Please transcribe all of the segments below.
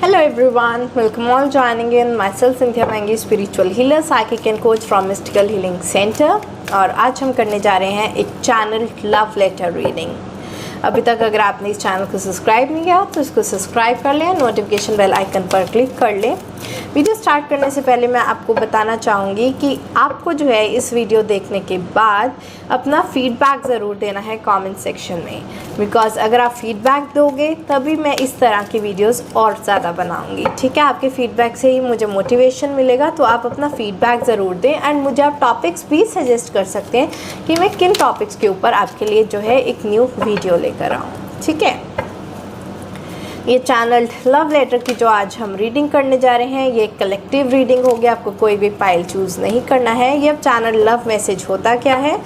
Hello everyone, welcome all joining in myself Cynthia Mangi, spiritual healer, psychic and coach from Mystical Healing Center। और आज हम करने जा रहे हैं एक चैनल लव लेटर रीडिंग। अभी तक अगर आपने इस चैनल को सब्सक्राइब नहीं किया तो इसको सब्सक्राइब कर लें, नोटिफिकेशन बेल आइकन पर क्लिक कर लें। वीडियो स्टार्ट करने से पहले मैं आपको बताना चाहूँगी कि आपको जो है इस वीडियो देखने के बाद अपना फीडबैक ज़रूर देना है कमेंट सेक्शन में, बिकॉज़ अगर आप फीडबैक दोगे तभी मैं इस तरह की वीडियोस और ज़्यादा बनाऊँगी। ठीक है, आपके फीडबैक से ही मुझे मोटिवेशन मिलेगा, तो आप अपना फीडबैक ज़रूर दें एंड मुझे आप टॉपिक्स भी सजेस्ट कर सकते हैं कि मैं किन टॉपिक्स के ऊपर आपके लिए जो है एक न्यू वीडियो लेकर आऊँ। ठीक है, ये चैनल लव लेटर की जो आज हम रीडिंग करने जा रहे हैं ये कलेक्टिव रीडिंग होगी, आपको कोई भी फाइल चूज़ नहीं करना है। ये चैनल लव मैसेज होता क्या है,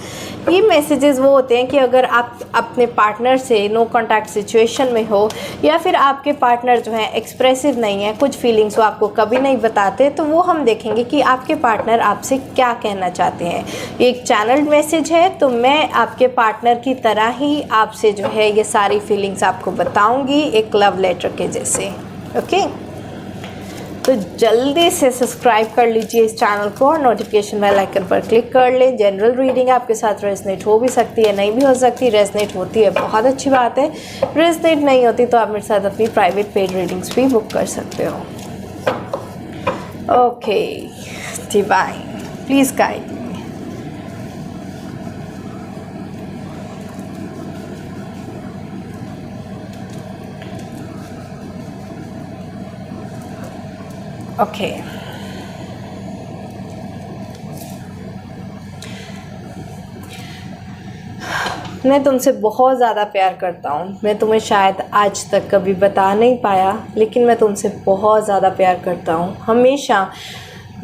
ये मैसेजेस वो होते हैं कि अगर आप अपने पार्टनर से नो कॉन्टैक्ट सिचुएशन में हो या फिर आपके पार्टनर जो है एक्सप्रेसिव नहीं है, कुछ फीलिंग्स वो आपको कभी नहीं बताते, तो वो हम देखेंगे कि आपके पार्टनर आपसे क्या कहना चाहते हैं। ये एक चैनल मैसेज है, तो मैं आपके पार्टनर की तरह ही आपसे जो है ये सारी फीलिंग्स आपको बताऊँगी एक लव लेटर के जैसे। ओके, तो जल्दी से सब्सक्राइब कर लीजिए इस चैनल को और नोटिफिकेशन बेल आइकन पर क्लिक कर लें। जनरल रीडिंग आपके साथ रेजनेट हो भी सकती है, नहीं भी हो सकती। रेजनेट होती है बहुत अच्छी बात है, रेजनेट नहीं होती तो आप मेरे साथ अपनी प्राइवेट पेड रीडिंग्स भी बुक कर सकते हो। Okay divine, please guide. Okay, मैं तुमसे बहुत ज़्यादा प्यार करता हूँ। मैं तुम्हें शायद आज तक कभी बता नहीं पाया, लेकिन मैं तुमसे बहुत ज़्यादा प्यार करता हूँ। हमेशा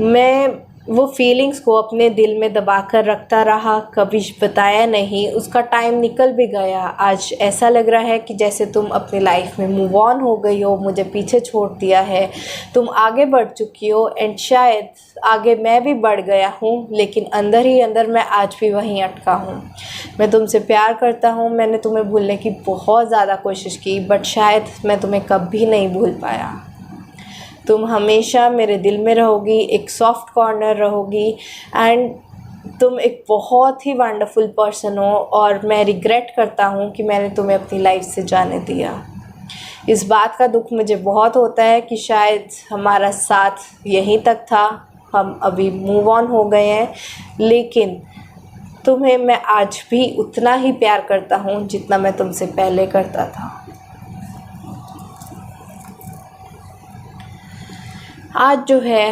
मैं वो फीलिंग्स को अपने दिल में दबा कर रखता रहा, कभी बताया नहीं। उसका टाइम निकल भी गया। आज ऐसा लग रहा है कि जैसे तुम अपनी लाइफ में मूव ऑन हो गई हो, मुझे पीछे छोड़ दिया है, तुम आगे बढ़ चुकी हो एंड शायद आगे मैं भी बढ़ गया हूँ, लेकिन अंदर ही अंदर मैं आज भी वहीं अटका हूँ। मैं तुमसे प्यार करता हूँ। मैंने तुम्हें भूलने की बहुत ज़्यादा कोशिश की, बट शायद मैं तुम्हें कभी नहीं भूल पाया। तुम हमेशा मेरे दिल में रहोगी, एक सॉफ्ट कॉर्नर रहोगी एंड तुम एक बहुत ही वंडरफुल पर्सन हो। और मैं रिग्रेट करता हूँ कि मैंने तुम्हें अपनी लाइफ से जाने दिया। इस बात का दुख मुझे बहुत होता है कि शायद हमारा साथ यहीं तक था, हम अभी मूव ऑन हो गए हैं, लेकिन तुम्हें मैं आज भी उतना ही प्यार करता हूँ जितना मैं तुमसे पहले करता था। आज जो है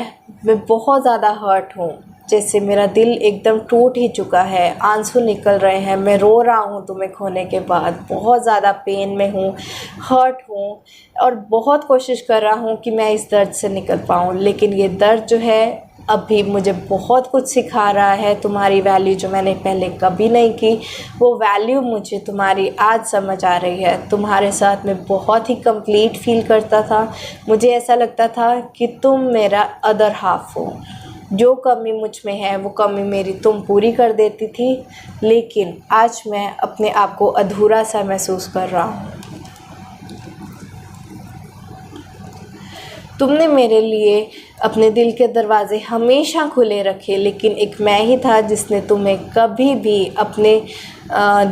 मैं बहुत ज़्यादा हर्ट हूँ, जैसे मेरा दिल एकदम टूट ही चुका है, आंसू निकल रहे हैं, मैं रो रहा हूँ तुम्हें खोने के बाद। बहुत ज़्यादा पेन में हूँ, हर्ट हूँ और बहुत कोशिश कर रहा हूँ कि मैं इस दर्द से निकल पाऊँ, लेकिन ये दर्द जो है अभी मुझे बहुत कुछ सिखा रहा है। तुम्हारी वैल्यू जो मैंने पहले कभी नहीं की, वो वैल्यू मुझे तुम्हारी आज समझ आ रही है। तुम्हारे साथ मैं बहुत ही कंप्लीट फील करता था। मुझे ऐसा लगता था कि तुम मेरा अदर हाफ हो, जो कमी मुझ में है वो कमी मेरी तुम पूरी कर देती थी, लेकिन आज मैं अपने आप को अधूरा सा महसूस कर रहा हूँ। तुमने मेरे लिए अपने दिल के दरवाज़े हमेशा खुले रखे, लेकिन एक मैं ही था जिसने तुम्हें कभी भी अपने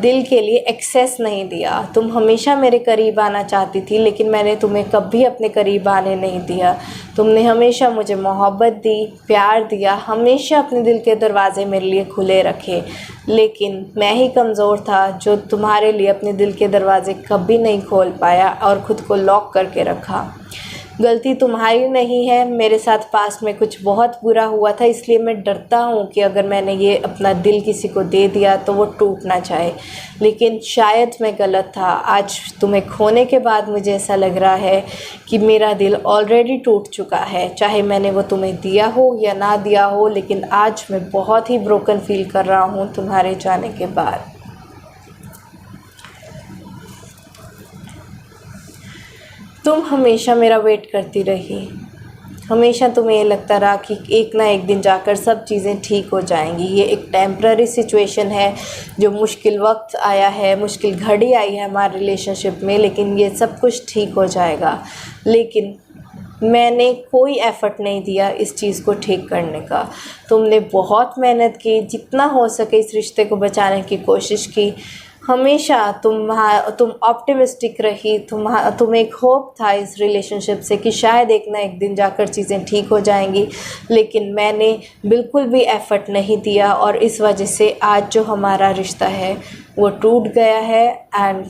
दिल के लिए एक्सेस नहीं दिया। तुम हमेशा मेरे करीब आना चाहती थी, लेकिन मैंने तुम्हें कभी अपने करीब आने नहीं दिया। तुमने हमेशा मुझे मोहब्बत दी, प्यार दिया, हमेशा अपने दिल के दरवाज़े मेरे लिए खुले रखे, लेकिन मैं ही कमज़ोर था जो तुम्हारे लिए अपने दिल के दरवाज़े कभी नहीं खोल पाया और ख़ुद को लॉक करके रखा। गलती तुम्हारी नहीं है, मेरे साथ पास में कुछ बहुत बुरा हुआ था, इसलिए मैं डरता हूँ कि अगर मैंने ये अपना दिल किसी को दे दिया तो वो टूट ना जाए, लेकिन शायद मैं गलत था। आज तुम्हें खोने के बाद मुझे ऐसा लग रहा है कि मेरा दिल ऑलरेडी टूट चुका है, चाहे मैंने वो तुम्हें दिया हो या ना दिया हो, लेकिन आज मैं बहुत ही ब्रोकन फील कर रहा हूँ तुम्हारे जाने के बाद। तुम हमेशा मेरा वेट करती रही, हमेशा तुम्हें ये लगता रहा कि एक ना एक दिन जाकर सब चीज़ें ठीक हो जाएंगी। ये एक टेम्पररी सिचुएशन है, जो मुश्किल वक्त आया है, मुश्किल घड़ी आई है हमारे रिलेशनशिप में, लेकिन ये सब कुछ ठीक हो जाएगा। लेकिन मैंने कोई एफ़र्ट नहीं दिया इस चीज़ को ठीक करने का। तुमने बहुत मेहनत की, जितना हो सके इस रिश्ते को बचाने की कोशिश की। हमेशा तुम ऑप्टिमिस्टिक रही, तुम्हें एक होप था इस रिलेशनशिप से कि शायद एक ना एक दिन जाकर चीज़ें ठीक हो जाएंगी, लेकिन मैंने बिल्कुल भी एफ़र्ट नहीं दिया और इस वजह से आज जो हमारा रिश्ता है वो टूट गया है। एंड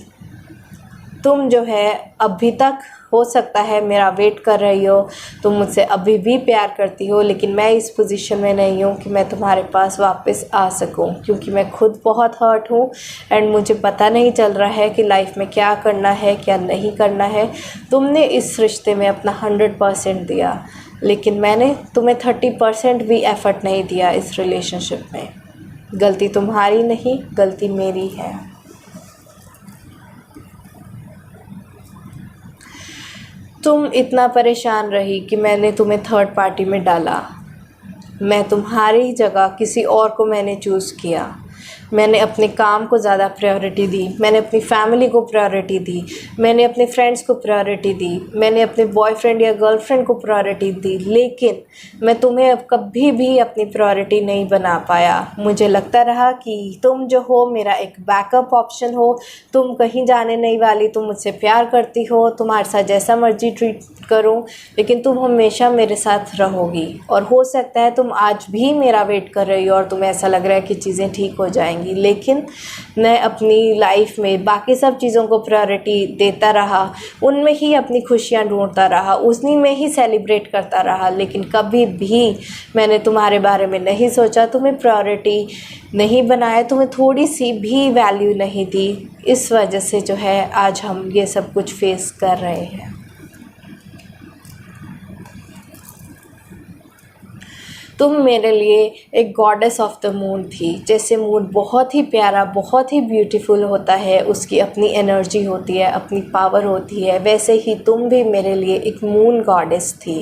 तुम जो है अभी तक हो सकता है मेरा वेट कर रही हो, तुम मुझसे अभी भी प्यार करती हो, लेकिन मैं इस पोजीशन में नहीं हूँ कि मैं तुम्हारे पास वापस आ सकूँ, क्योंकि मैं खुद बहुत हर्ट हूँ एंड मुझे पता नहीं चल रहा है कि लाइफ में क्या करना है क्या नहीं करना है। तुमने इस रिश्ते में अपना 100% दिया, लेकिन मैंने तुम्हें 30% भी एफ़र्ट नहीं दिया इस रिलेशनशिप में। गलती तुम्हारी नहीं, गलती मेरी है। तुम इतना परेशान रही कि मैंने तुम्हें थर्ड पार्टी में डाला। मैं तुम्हारी जगह किसी और को मैंने चूज़ किया। मैंने अपने काम को ज़्यादा प्रायोरिटी दी, मैंने अपनी फैमिली को प्रायोरिटी दी, मैंने अपने फ्रेंड्स को प्रायोरिटी दी, मैंने अपने बॉयफ्रेंड या गर्लफ्रेंड को प्रायोरिटी दी, लेकिन मैं तुम्हें अब कभी भी अपनी प्रायोरिटी नहीं बना पाया। मुझे लगता रहा कि तुम जो हो मेरा एक बैकअप ऑप्शन हो, तुम कहीं जाने नहीं वाली, तुम मुझसे प्यार करती हो, तुम्हारे साथ जैसा मर्जी ट्रीट करूं, लेकिन तुम हमेशा मेरे साथ रहोगी। और हो सकता है तुम आज भी मेरा वेट कर रही हो और तुम्हें ऐसा लग रहा है कि चीज़ें ठीक हो जाएंगी, लेकिन मैं अपनी लाइफ में बाकी सब चीज़ों को प्रायोरिटी देता रहा, उनमें ही अपनी खुशियाँ ढूंढता रहा, उसी में ही सेलिब्रेट करता रहा, लेकिन कभी भी मैंने तुम्हारे बारे में नहीं सोचा, तुम्हें प्रायोरिटी नहीं बनाया, तुम्हें थोड़ी सी भी वैल्यू नहीं दी। इस वजह से जो है आज हम ये सब कुछ फेस कर रहे हैं। तुम मेरे लिए एक गॉडेस ऑफ द मून थी। जैसे मून बहुत ही प्यारा, बहुत ही ब्यूटीफुल होता है, उसकी अपनी एनर्जी होती है, अपनी पावर होती है, वैसे ही तुम भी मेरे लिए एक मून गॉडेस थी।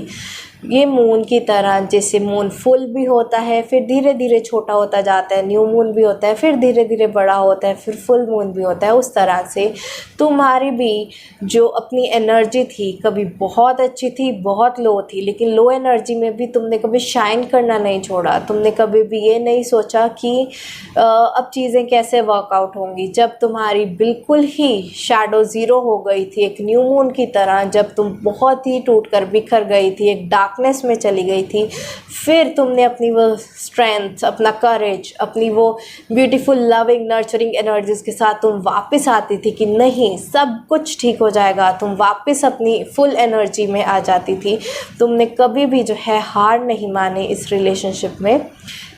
ये मून की तरह, जैसे मून फुल भी होता है, फिर धीरे धीरे छोटा होता जाता है, न्यू मून भी होता है, फिर धीरे धीरे बड़ा होता है, फिर फुल मून भी होता है, उस तरह से तुम्हारी भी जो अपनी एनर्जी थी, कभी बहुत अच्छी थी, बहुत लो थी, लेकिन लो एनर्जी में भी तुमने कभी शाइन करना नहीं छोड़ा। तुमने कभी भी ये नहीं सोचा कि अब चीज़ें कैसे वर्कआउट होंगी। जब तुम्हारी बिल्कुल ही शैडो ज़ीरो हो गई थी, एक न्यू मून की तरह, जब तुम बहुत ही टूट कर बिखर गई थी, एक डार्कनेस में चली गई थी, फिर तुमने अपनी वो स्ट्रेंथ, अपना करेज, अपनी वो ब्यूटीफुल लविंग नर्चरिंग एनर्जीज के साथ तुम वापस आती थी कि नहीं सब कुछ ठीक हो जाएगा। तुम वापस अपनी फुल एनर्जी में आ जाती थी। तुमने कभी भी जो है हार नहीं मानी इस रिलेशनशिप में।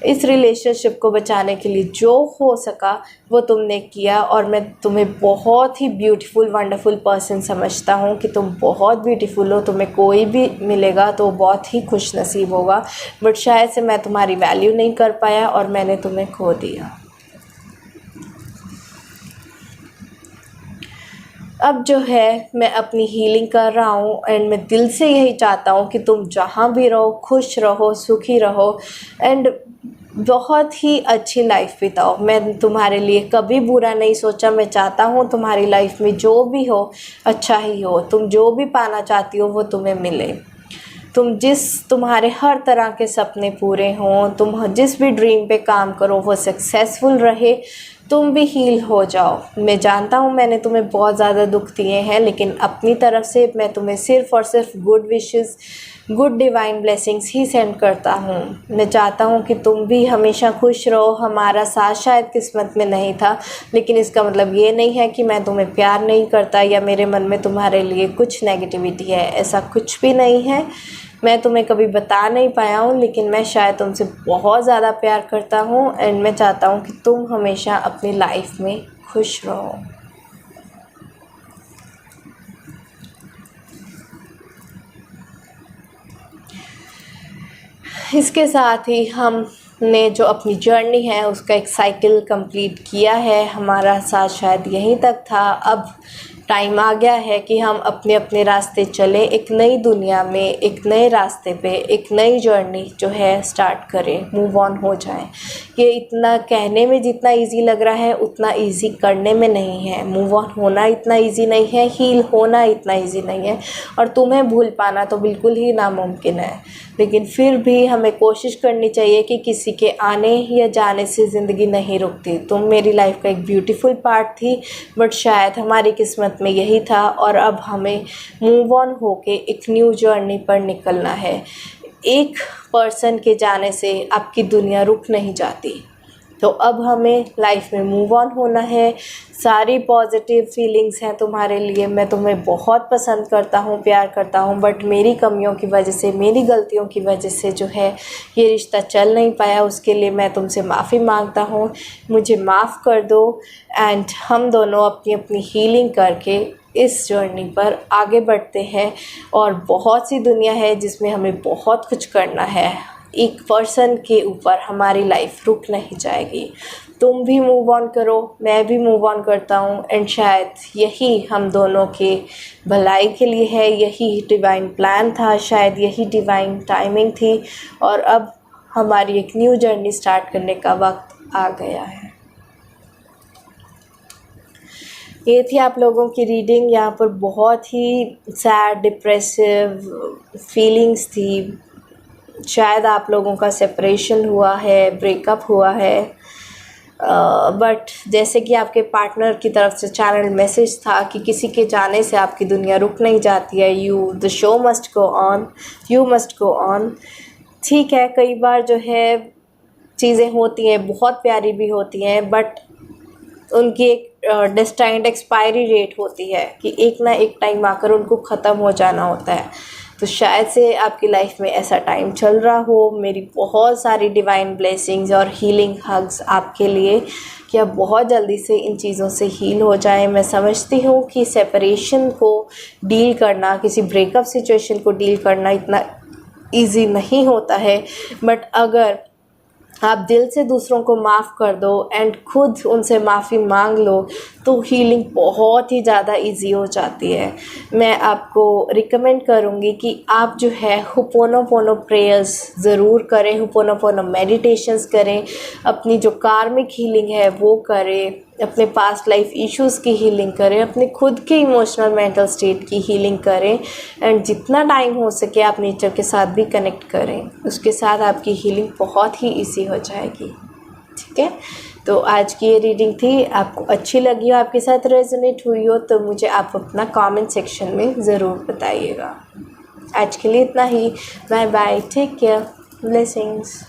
इस रिलेशनशिप को बचाने के लिए जो हो सका वो तुमने किया, और मैं तुम्हें बहुत ही ब्यूटीफुल वंडरफुल पर्सन समझता हूँ कि तुम बहुत ब्यूटीफुल हो। तुम्हें कोई भी मिलेगा तो बहुत ही खुश नसीब होगा, बट शायद से मैं तुम्हारी वैल्यू नहीं कर पाया और मैंने तुम्हें खो दिया। अब जो है मैं अपनी हीलिंग कर रहा हूँ एंड मैं दिल से यही चाहता हूँ कि तुम जहाँ भी रहो खुश रहो, सुखी रहो एंड बहुत ही अच्छी लाइफ बिताओ। मैं तुम्हारे लिए कभी बुरा नहीं सोचा। मैं चाहता हूँ तुम्हारी लाइफ में जो भी हो अच्छा ही हो, तुम जो भी पाना चाहती हो वो तुम्हें मिले। तुम्हारे हर तरह के सपने पूरे हों, तुम जिस भी ड्रीम पे काम करो वो सक्सेसफुल रहे, तुम भी हील हो जाओ। मैं जानता हूँ मैंने तुम्हें बहुत ज़्यादा दुख दिए हैं, लेकिन अपनी तरफ से मैं तुम्हें सिर्फ़ और सिर्फ good wishes, good divine blessings ही सेंड करता हूँ। मैं चाहता हूँ कि तुम भी हमेशा खुश रहो। हमारा साथ शायद किस्मत में नहीं था, लेकिन इसका मतलब ये नहीं है कि मैं तुम्हें प्यार नहीं करता या मेरे मन में तुम्हारे लिए कुछ नेगेटिविटी है। ऐसा कुछ भी नहीं है। मैं तुम्हें कभी बता नहीं पाया हूँ, लेकिन मैं शायद तुमसे बहुत ज़्यादा प्यार करता हूँ एंड मैं चाहता हूँ कि तुम हमेशा अपनी लाइफ में खुश रहो। इसके साथ ही हमने जो अपनी जर्नी है उसका एक साइकिल कंप्लीट किया है। हमारा साथ शायद यहीं तक था। अब टाइम आ गया है कि हम अपने अपने रास्ते चलें, एक नई दुनिया में, एक नए रास्ते पे, एक नई जर्नी जो है स्टार्ट करें, मूव ऑन हो जाएं। ये इतना कहने में जितना इजी लग रहा है उतना इजी करने में नहीं है। मूव ऑन होना इतना इजी नहीं है, हील होना इतना इजी नहीं है, और तुम्हें भूल पाना तो बिल्कुल ही नामुमकिन है। लेकिन फिर भी हमें कोशिश करनी चाहिए कि किसी के आने या जाने से ज़िंदगी नहीं रुकती। तुम मेरी लाइफ का एक ब्यूटीफुल पार्ट थी, बट शायद हमारी किस्मत में यही था, और अब हमें मूव ऑन होके एक न्यू जर्नी पर निकलना है। एक पर्सन के जाने से आपकी दुनिया रुक नहीं जाती, तो अब हमें लाइफ में मूव ऑन होना है। सारी पॉजिटिव फीलिंग्स हैं तुम्हारे लिए। मैं तुम्हें बहुत पसंद करता हूँ, प्यार करता हूँ, बट मेरी कमियों की वजह से, मेरी गलतियों की वजह से जो है ये रिश्ता चल नहीं पाया। उसके लिए मैं तुमसे माफ़ी मांगता हूँ, मुझे माफ़ कर दो। एंड हम दोनों अपनी अपनी हीलिंग करके इस जर्नी पर आगे बढ़ते हैं। और बहुत सी दुनिया है जिसमें हमें बहुत कुछ करना है। एक पर्सन के ऊपर हमारी लाइफ रुक नहीं जाएगी। तुम भी मूव ऑन करो, मैं भी मूव ऑन करता हूँ, एंड शायद यही हम दोनों के भलाई के लिए है, यही डिवाइन प्लान था, शायद यही डिवाइन टाइमिंग थी। और अब हमारी एक न्यू जर्नी स्टार्ट करने का वक्त आ गया है। ये थी आप लोगों की रीडिंग। यहाँ पर बहुत ही सैड, डिप्रेसिव फीलिंग्स थी। शायद आप लोगों का सेपरेशन हुआ है, ब्रेकअप हुआ है, बट जैसे कि आपके पार्टनर की तरफ से चैनल मैसेज था कि किसी के जाने से आपकी दुनिया रुक नहीं जाती है। The show must go on, you must go on. ठीक है, कई बार जो है चीज़ें होती हैं, बहुत प्यारी भी होती हैं, बट उनकी एक डेस्टाइन्ड एक्सपायरी डेट होती है कि एक ना एक टाइम आकर उनको ख़त्म हो जाना होता है। तो शायद से आपकी लाइफ में ऐसा टाइम चल रहा हो। मेरी बहुत सारी डिवाइन ब्लेसिंग्स और हीलिंग हग्स आपके लिए कि आप बहुत जल्दी से इन चीज़ों से हील हो जाएं। मैं समझती हूँ कि सेपरेशन को डील करना, किसी ब्रेकअप सिचुएशन को डील करना इतना ईजी नहीं होता है, बट अगर आप दिल से दूसरों को माफ़ कर दो एंड खुद उनसे माफ़ी मांग लो तो हीलिंग बहुत ही ज़्यादा इजी हो जाती है। मैं आपको रिकमेंड करूँगी कि आप जो है हुपोनोपोनो प्रेयर्स ज़रूर करें, हुपोनोपोनो मेडिटेशंस करें, अपनी जो कार्मिक हीलिंग है वो करें, अपने पास्ट लाइफ इश्यूज़ की हीलिंग करें, अपने खुद के इमोशनल मेंटल स्टेट की हीलिंग करें, एंड जितना टाइम हो सके आप नेचर के साथ भी कनेक्ट करें। उसके साथ आपकी हीलिंग बहुत ही ईजी हो जाएगी। ठीक है, तो आज की ये रीडिंग थी। आपको अच्छी लगी हो, आपके साथ रेजोनेट हुई हो, तो मुझे आप अपना कमेंट सेक्शन में ज़रूर बताइएगा। आज के लिए इतना ही। Bye bye, take care, blessings.